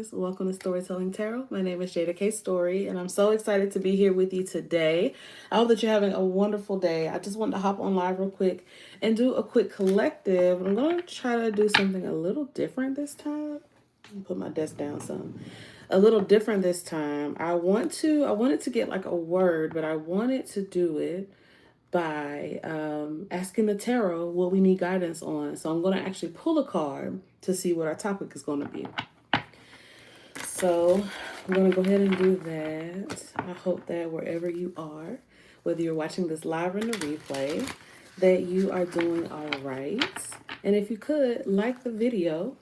listeners. Welcome to Storytelling Tarot. My name is Jeida K, Storey, and I'm so excited to be here with you today. I hope that you're having a wonderful day. I just wanted to hop on live real quick and do a quick collective. I'm going to try to do something a little different this time. Put my desk down some. A little different this time. I wanted to get like a word, but I wanted to do it by asking the tarot what we need guidance on. So I'm going to actually pull a card to see what our topic is going to be. So I'm going to go ahead and do that. I hope that wherever you are, whether you're watching this live or in the replay, that you are doing all right. And if you could, like the video,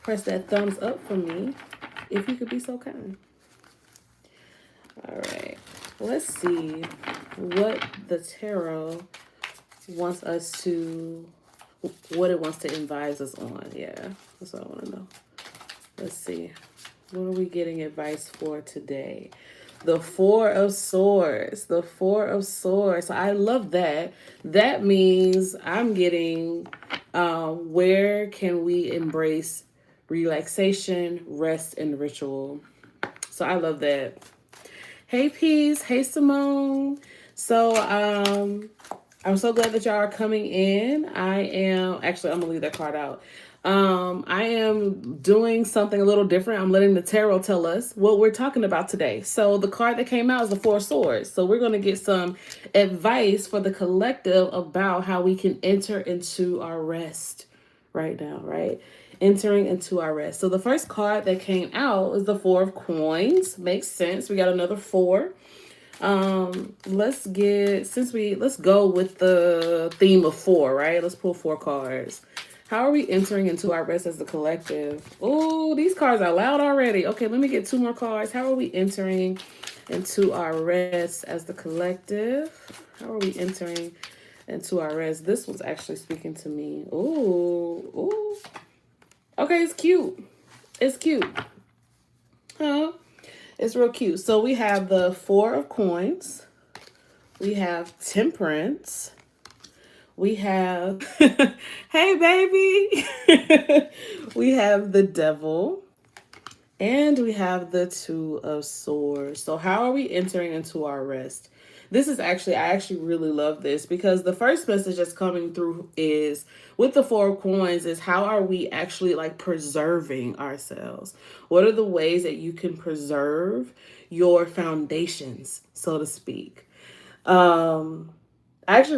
press that thumbs up for me, if you could be so kind. All right, let's see what the tarot wants us to, what it wants to advise us on. Yeah, that's what I want to know. Let's see. What are we getting advice for today? The Four of Swords. The Four of Swords. So I love that. That means I'm getting where can we embrace relaxation, rest, and ritual. So I love that. Hey, Peace. Hey, Simone. So I'm so glad that y'all are coming in. I'm gonna leave that card out. I am doing something a little different. I'm letting the tarot tell us what we're talking about today. So the card that came out is the Four of Swords. So we're going to get some advice for the collective about how we can enter into our rest right now, right? Entering into our rest. So the first card that came out is the Four of Coins. Makes sense. We got another four. Let's go with the theme of four, right? Let's pull four cards. How are we entering into our rest as the collective? Oh, these cards are loud already. Okay, let me get two more cards. How are we entering into our rest as the collective? How are we entering into our rest? This one's actually speaking to me. Ooh. Okay, it's cute. It's cute. Huh? It's real cute. So we have the Four of Coins. We have Temperance. We have, hey baby, we have the Devil, and we have the Two of Swords. So how are we entering into our rest? I actually really love this because the first message that's coming through is with the Four of Coins is how are we actually like preserving ourselves? What are the ways that you can preserve your foundations, so to speak? I actually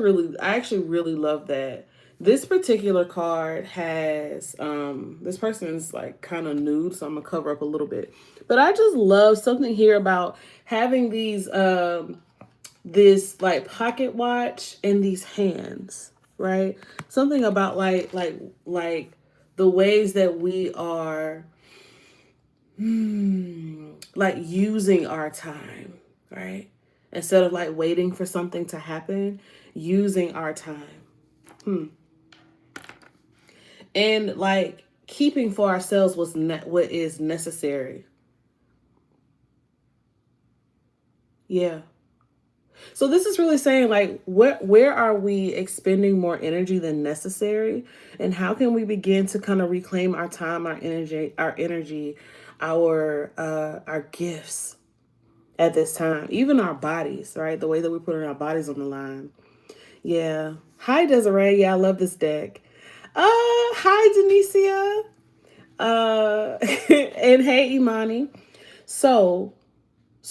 really love that. This particular card has this person's like kind of nude, so I'm gonna cover up a little bit. But I just love something here about having these this like pocket watch and these hands, right? Something about like the ways that we are like using our time, right? Instead of like waiting for something to happen, using our time. And like keeping for ourselves what is necessary. Yeah. So this is really saying like where are we expending more energy than necessary, and how can we begin to kind of reclaim our time, our gifts at this time, even our bodies, right? The way that we're putting our bodies on the line. Yeah. Hi, Desiree. Yeah, I love this deck. Hi, Denicia. And hey, Imani. So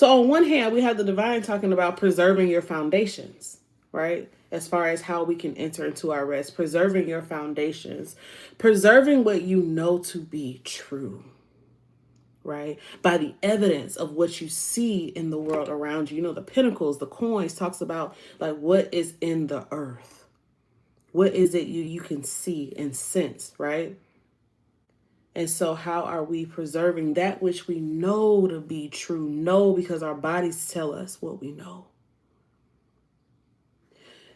on one hand, we have the divine talking about preserving your foundations, right? As far as how we can enter into our rest, preserving your foundations, preserving what you know to be true, right? By the evidence of what you see in the world around you. You know, the pentacles, the coins talks about like what is in the earth. What is it you can see and sense, right? And so how are we preserving that which we know to be true? Know because our bodies tell us what we know.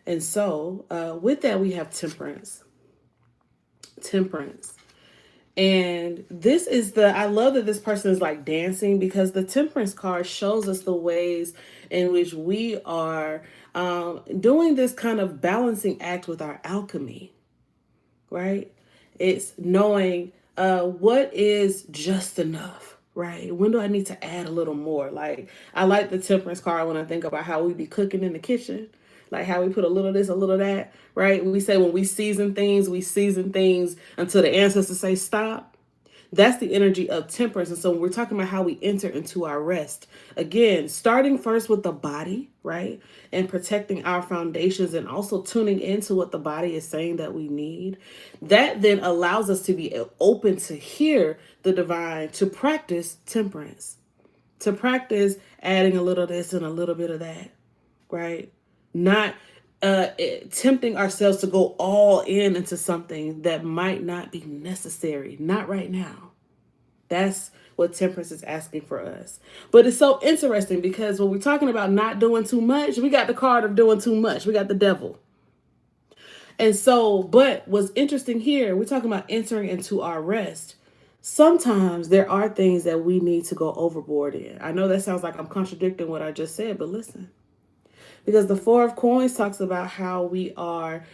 And so with that, we have temperance. Temperance. And this is I love that this person is like dancing, because the temperance card shows us the ways in which we are doing this kind of balancing act with our alchemy, right? It's knowing What is just enough, right? When do I need to add a little more? Like, I like the temperance card when I think about how we be cooking in the kitchen, like how we put a little of this, a little of that, right? We say when we season things until the ancestors say stop. That's the energy of temperance. And so when we're talking about how we enter into our rest, again, starting first with the body, right? And protecting our foundations and also tuning into what the body is saying that we need. That then allows us to be open to hear the divine, to practice temperance, to practice adding a little of this and a little bit of that, right? Not tempting ourselves to go all in into something that might not be necessary, not right now. That's what temperance is asking for us. But it's so interesting because when we're talking about not doing too much, we got the card of doing too much. We got the devil. And so, but what's interesting here, we're talking about entering into our rest. Sometimes there are things that we need to go overboard in. I know that sounds like I'm contradicting what I just said, but listen. Because the Four of Coins talks about how we are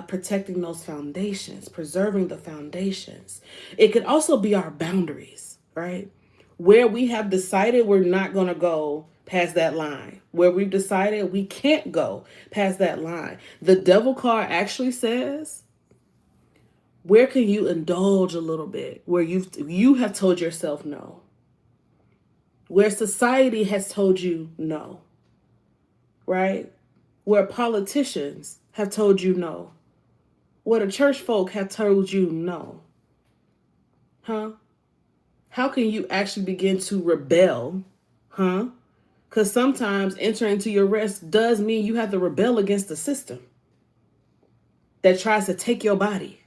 protecting those foundations, preserving the foundations. It could also be our boundaries, right? Where we have decided we're not going to go past that line, where we've decided we can't go past that line. The devil card actually says, where can you indulge a little bit? Where you have told yourself no. Where society has told you no. Right? Where politicians have told you no. Where the church folk have told you no. Huh? How can you actually begin to rebel? Huh? Because sometimes entering into your rest does mean you have to rebel against the system that tries to take your body.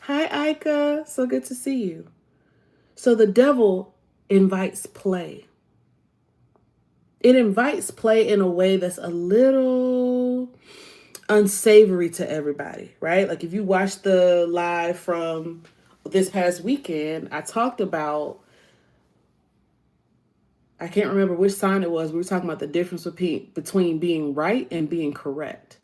Hi, Ika. So good to see you. So the devil invites play. It invites play in a way that's a little unsavory to everybody, right? Like if you watch the live from this past weekend, I talked about, I can't remember which sign it was. We were talking about the difference between being right and being correct.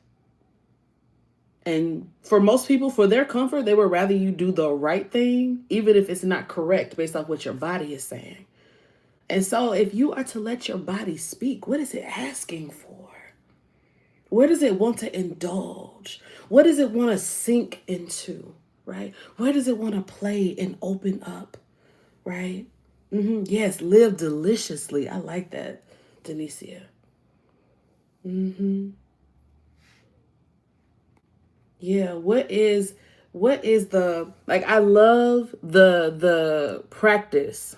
And for most people, for their comfort, they would rather you do the right thing, even if it's not correct based off what your body is saying. And so if you are to let your body speak, what is it asking for? Where does it want to indulge? What does it want to sink into, right? Where does it want to play and open up, right? Yes, live deliciously. I like that, Denicia. Yeah, what is the, like, I love the practice,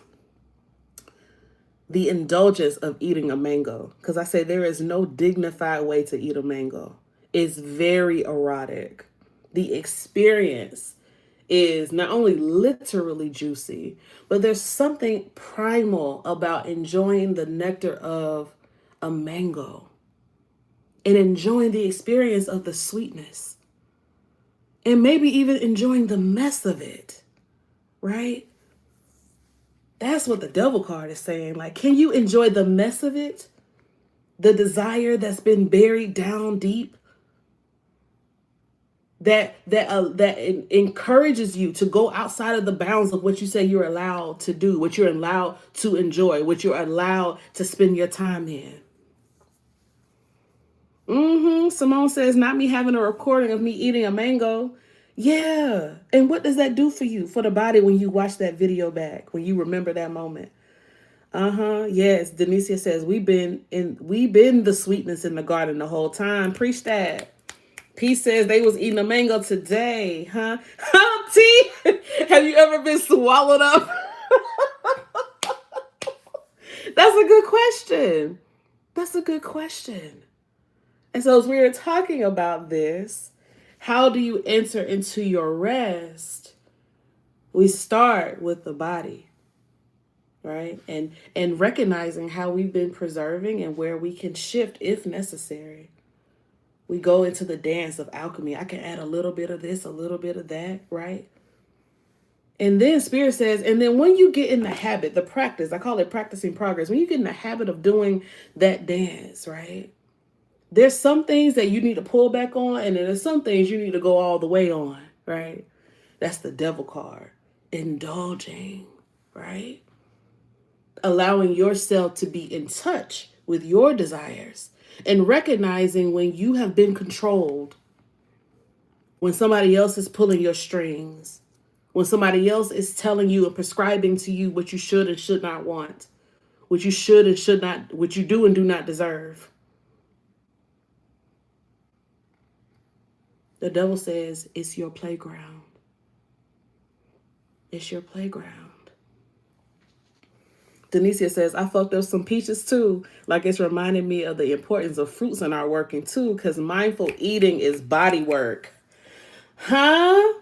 the indulgence of eating a mango, because I say there is no dignified way to eat a mango. It's very erotic. The experience is not only literally juicy, but there's something primal about enjoying the nectar of a mango and enjoying the experience of the sweetness and maybe even enjoying the mess of it, right? That's what the devil card is saying. Like, can you enjoy the mess of it? The desire that's been buried down deep, that encourages you to go outside of the bounds of what you say you're allowed to do, what you're allowed to enjoy, what you're allowed to spend your time in. Simone says, not me having a recording of me eating a mango. Yeah. And what does that do for you, for the body, when you watch that video back, when you remember that moment? Yes. Denicia says, we've been the sweetness in the garden the whole time. Preach that. P says they was eating a mango today, huh? T, have you ever been swallowed up? That's a good question. That's a good question. And so as we were talking about this, how do you enter into your rest? We start with the body, right? And recognizing how we've been preserving and where we can shift if necessary. We go into the dance of alchemy. I can add a little bit of this, a little bit of that, right? And then Spirit says, and then when you get in the habit, the practice, I call it practicing progress. When you get in the habit of doing that dance, right? There's some things that you need to pull back on, and then there's some things you need to go all the way on, right? That's the devil card. indulging, right? Allowing yourself to be in touch with your desires and recognizing when you have been controlled, when somebody else is pulling your strings, when somebody else is telling you and prescribing to you what you should and should not want, what you should and should not, what you do and do not deserve. The devil says it's your playground. It's your playground. Denicia says, I fucked up some peaches too. Like it's reminding me of the importance of fruits in our working too, because mindful eating is body work. Huh?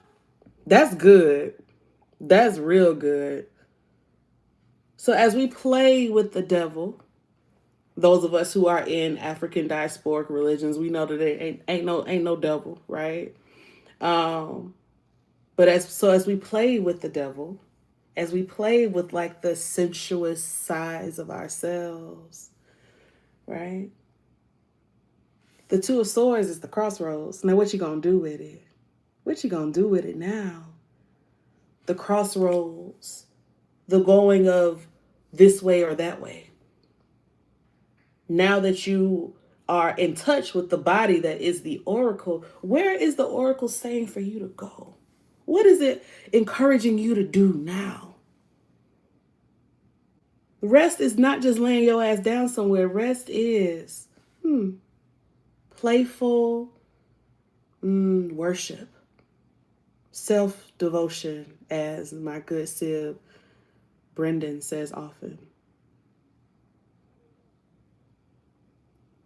That's good. That's real good. So as we play with the devil, those of us who are in African diasporic religions, we know that there ain't no devil, right? But as we play with the devil, as we play with like the sensuous sides of ourselves, right? The Two of Swords is the crossroads. Now what you gonna do with it? What you gonna do with it now? The crossroads, the going of this way or that way. Now that you are in touch with the body that is the oracle, where is the oracle saying for you to go? What is it encouraging you to do now? Rest is not just laying your ass down somewhere. Rest is playful worship, self-devotion, as my good sib Brendan says often.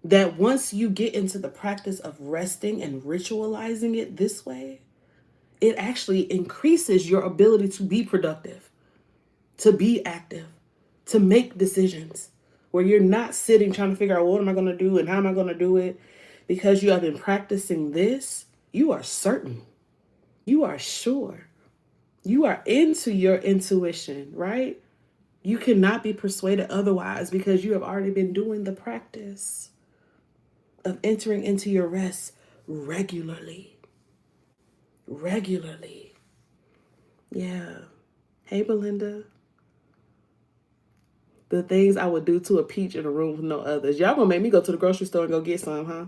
That once you get into the practice of resting and ritualizing it this way, it actually increases your ability to be productive, to be active, to make decisions, where you're not sitting trying to figure out what am I going to do and how am I going to do it. Because you have been practicing this, you are certain, you are sure, you are into your intuition, right? You cannot be persuaded otherwise because you have already been doing the practice of entering into your rest regularly. Yeah. Hey, Belinda. The things I would do to a peach in a room with no others. Y'all gonna make me go to the grocery store and go get some, huh?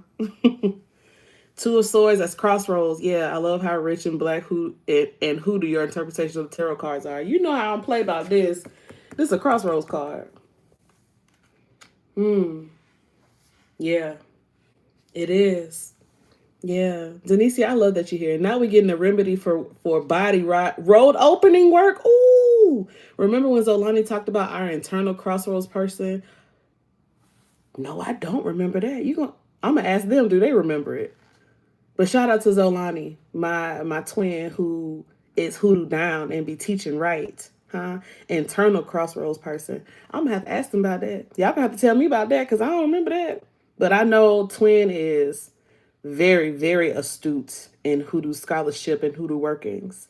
Two of Swords, that's crossroads. Yeah, I love how rich and black and hoodoo your interpretation of the tarot cards are. You know how I'm playing about this. This is a crossroads card. Yeah, it is. Yeah, Denicia, I love that you're here. Now we're getting a remedy for body road opening work. Ooh, remember when Zolani talked about our internal crossroads person? No, I don't remember that. I'm gonna ask them. Do they remember it? But shout out to Zolani, my twin, who is hoodoo down and be teaching right, huh? Internal crossroads person. I'm gonna have to ask them about that. Y'all gonna have to tell me about that because I don't remember that. But I know twin is very, very astute in hoodoo scholarship and hoodoo workings.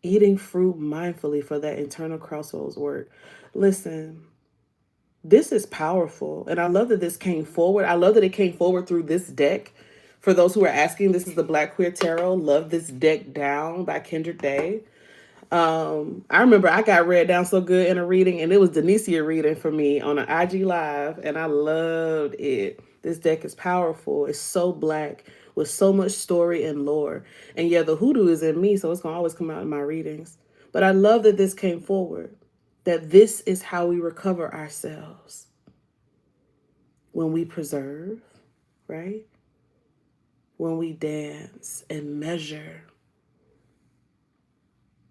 Eating fruit mindfully for that internal crossroads work. Listen, this is powerful. And I love that this came forward. I love that it came forward through this deck. For those who are asking, this is the Black Queer Tarot. Love this deck down by Kendra Day. I remember I got read down so good in a reading, and it was Denicia reading for me on an IG Live, and I loved it. This deck is powerful. It's so black with so much story and lore. And yeah, the hoodoo is in me, so it's going to always come out in my readings. But I love that this came forward, that this is how we recover ourselves. When we preserve, right? When we dance and measure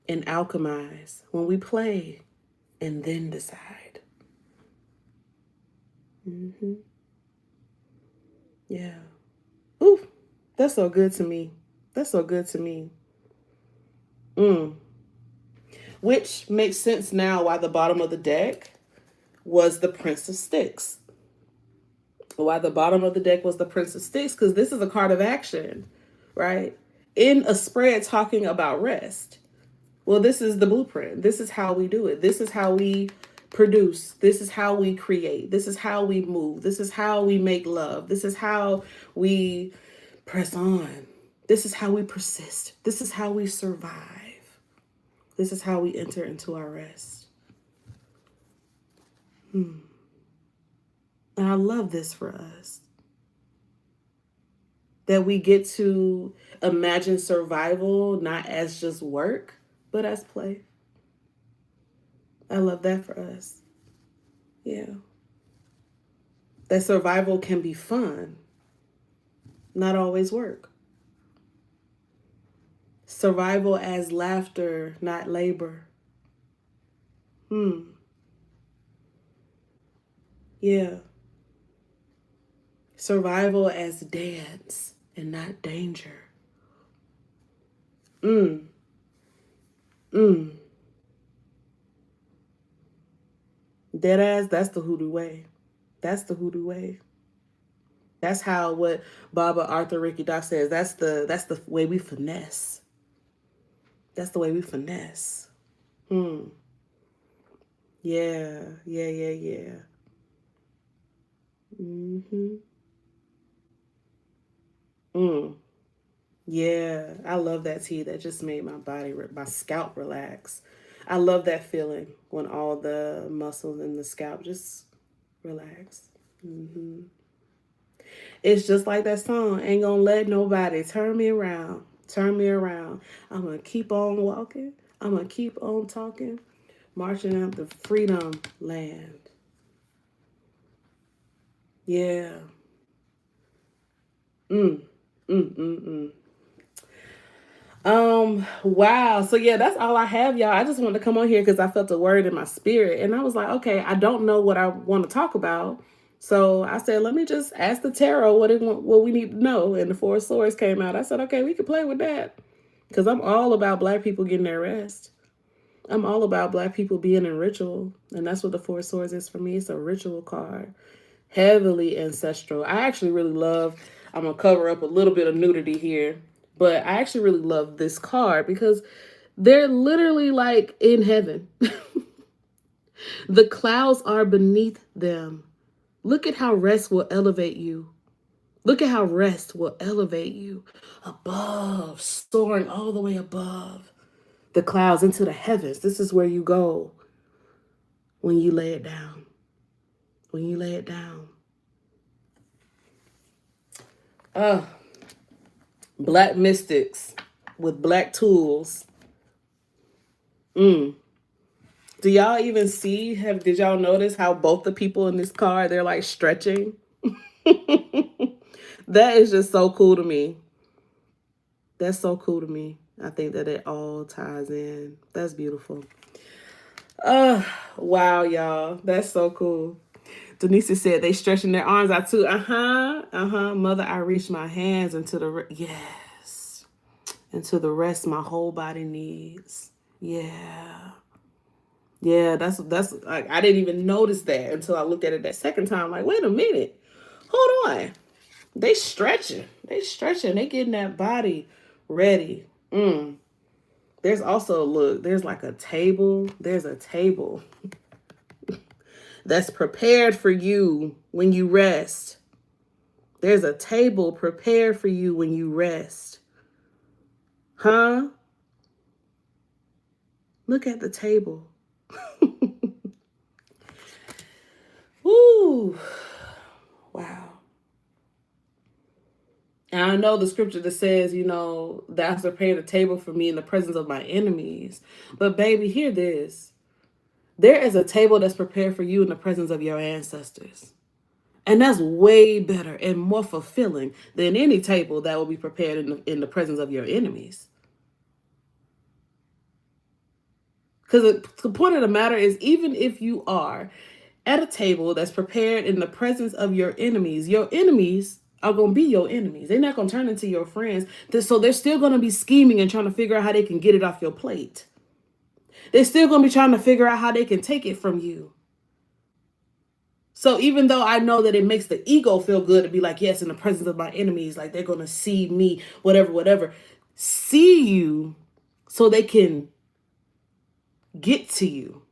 and alchemize, when we play and then decide. Yeah. Ooh, that's so good to me. That's so good to me. Which makes sense now why the bottom of the deck was the Prince of Sticks. Why the bottom of the deck was the Prince of Sticks, because this is a card of action, right? In a spread talking about rest. Well, this is the blueprint. This is how we do it. This is how we produce. This is how we create. This is how we move. This is how we make love. This is how we press on. This is how we persist. This is how we survive. This is how we enter into our rest. And I love this for us. That we get to imagine survival not as just work, but as play. I love that for us. Yeah. That survival can be fun, not always work. Survival as laughter, not labor. Yeah. Survival as dance and not danger. Mm. Dead ass, that's the hoodoo way. That's the hoodoo way. That's how what Baba Arthur Ricky Doc says. That's the way we finesse. That's the way we finesse. Yeah, yeah, yeah, yeah. Yeah, I love that tea. That just made my scalp relax. I love that feeling when all the muscles in the scalp just relax. It's just like that song, ain't gonna let nobody turn me around. Turn me around. I'm gonna keep on walking. I'm gonna keep on talking. Marching out the freedom land. Yeah. Wow. So yeah, that's all I have, y'all. I just wanted to come on here because I felt a word in my spirit. And I was like, okay, I don't know what I want to talk about. So I said, let me just ask the tarot what we need to know. And the Four of Swords came out. I said, okay, we can play with that. Because I'm all about Black people getting their rest. I'm all about Black people being in ritual. And that's what the Four of Swords is for me. It's a ritual card. Heavily ancestral. I actually really love, I'm going to cover up a little bit of nudity here. But I actually really love this card because they're literally like in heaven. The clouds are beneath them. Look at how rest will elevate you. Look at how rest will elevate you above, soaring all the way above the clouds into the heavens. This is where you go when you lay it down. When you lay it down. Black mystics with black tools. Do y'all even see, did y'all notice how both the people in this card, they're like stretching? That is just so cool to me. That's so cool to me. I think that it all ties in. That's beautiful. Wow, y'all. That's so cool. Denise said they stretching their arms out too. Mother, I reach my hands into the yes, into the rest my whole body needs. Yeah. Yeah, that's like I didn't even notice that until I looked at it that second time. Like, wait a minute. Hold on. They stretching. They stretching. They getting that body ready. There's also, look, there's like a table. There's a table that's prepared for you when you rest. There's a table prepared for you when you rest. Huh? Look at the table. Woo. Wow. And I know the scripture that says, thou prepared a table for me in the presence of my enemies. But baby, hear this. There is a table that's prepared for you in the presence of your ancestors. And that's way better and more fulfilling than any table that will be prepared in the presence of your enemies. Because the point of the matter is, even if you are at a table that's prepared in the presence of your enemies are going to be your enemies. They're not going to turn into your friends. So they're still going to be scheming and trying to figure out how they can get it off your plate. They're still going to be trying to figure out how they can take it from you. So even though I know that it makes the ego feel good to be like, yes, in the presence of my enemies, like they're going to see me, whatever, see you so they can get to you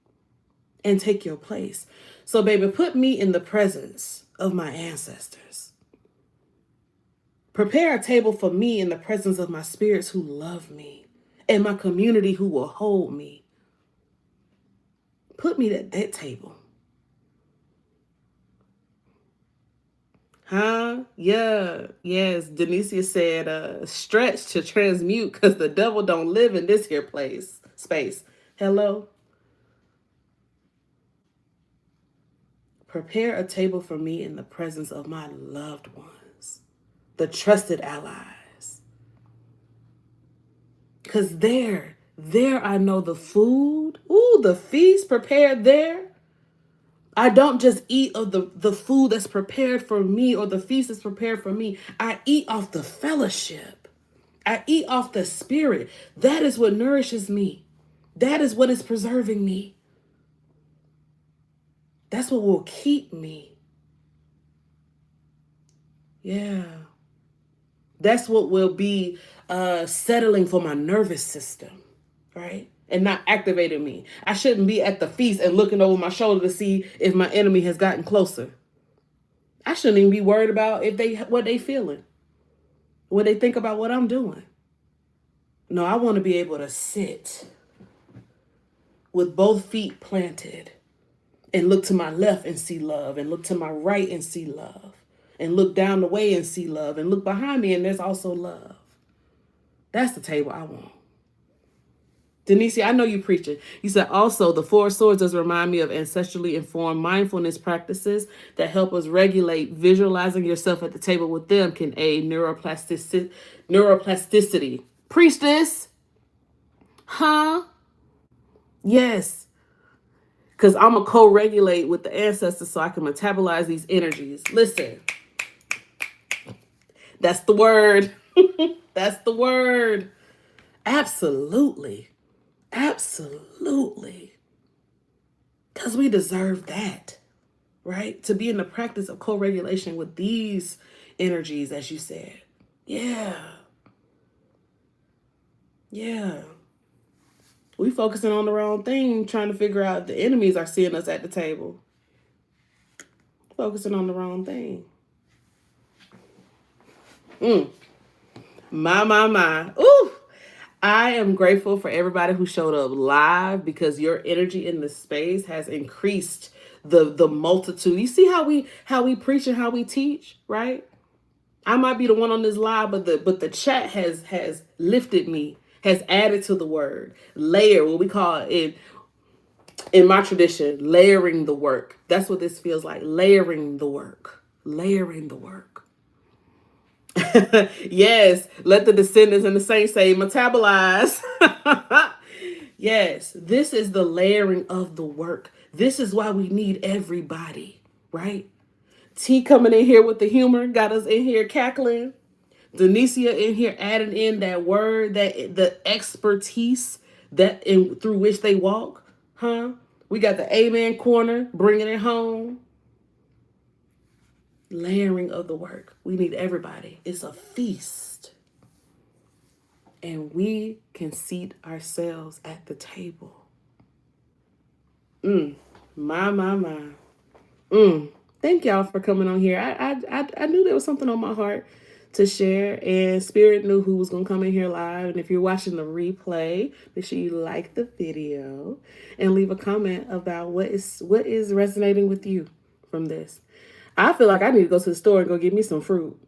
and take your place. So baby, put me in the presence of my ancestors. Prepare a table for me in the presence of my spirits who love me and my community who will hold me. Put me at that table. Huh? Yeah. Yes. Denicia said, stretch to transmute because the devil don't live in this here space. Hello? Prepare a table for me in the presence of my loved ones, the trusted allies. Because there I know the food, the feast prepared there. I don't just eat of the food that's prepared for me or the feast that's prepared for me. I eat off the fellowship. I eat off the spirit. That is what nourishes me. That is what is preserving me. That's what will keep me. Yeah. That's what will be settling for my nervous system, right? And not activating me. I shouldn't be at the feast and looking over my shoulder to see if my enemy has gotten closer. I shouldn't even be worried about what they feeling, what they think about what I'm doing. No, I want to be able to sit with both feet planted and look to my left and see love, and look to my right and see love, and look down the way and see love, and look behind me and there's also love. That's the table I want. Denicia, I know you preaching. You said also the Four Swords does remind me of ancestrally informed mindfulness practices that help us regulate. Visualizing yourself at the table with them can aid neuroplasticity. Preach this. Huh? Yes. Because I'm going to co-regulate with the ancestors so I can metabolize these energies. Listen. That's the word. That's the word. Absolutely. Absolutely. Because we deserve that, right? To be in the practice of co-regulation with these energies, as you said. Yeah. Yeah. We focusing on the wrong thing, trying to figure out if the enemies are seeing us at the table. Focusing on the wrong thing. My. Ooh. I am grateful for everybody who showed up live because your energy in the space has increased the multitude. You see how we preach and how we teach, right? I might be the one on this live, but the chat has lifted me, has added to the word. Layer, what we call it in my tradition, layering the work. That's what this feels like. Layering the work. Layering the work. Yes, let the descendants and the saints say metabolize. Yes, this is the layering of the work. This is why we need everybody, right? T coming in here with the humor, got us in here cackling. Denicia in here adding in that word, that the expertise through which they walk, huh? We got the amen corner, bringing it home. Layering of the work. We need everybody. It's a feast. And we can seat ourselves at the table. My. Thank y'all for coming on here. I knew there was something on my heart to share, and Spirit knew who was going to come in here live. And if you're watching the replay, make sure you like the video and leave a comment about what is resonating with you from this. I feel like I need to go to the store and go get me some fruit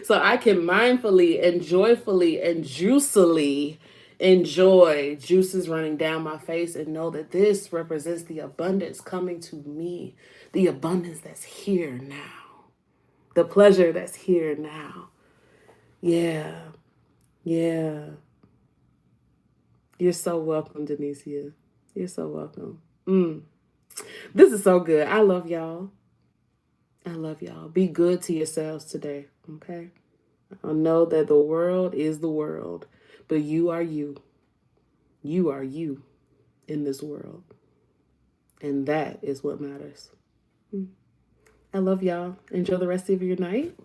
so I can mindfully and joyfully and juicily enjoy juices running down my face and know that this represents the abundance coming to me, the abundance that's here now, the pleasure that's here now. Yeah. You're so welcome, Denicia. You're so welcome. This is so good. I love y'all. Be good to yourselves today, okay? I know that the world is the world, but you are you. You are you in this world. And that is what matters. I love y'all. Enjoy the rest of your night.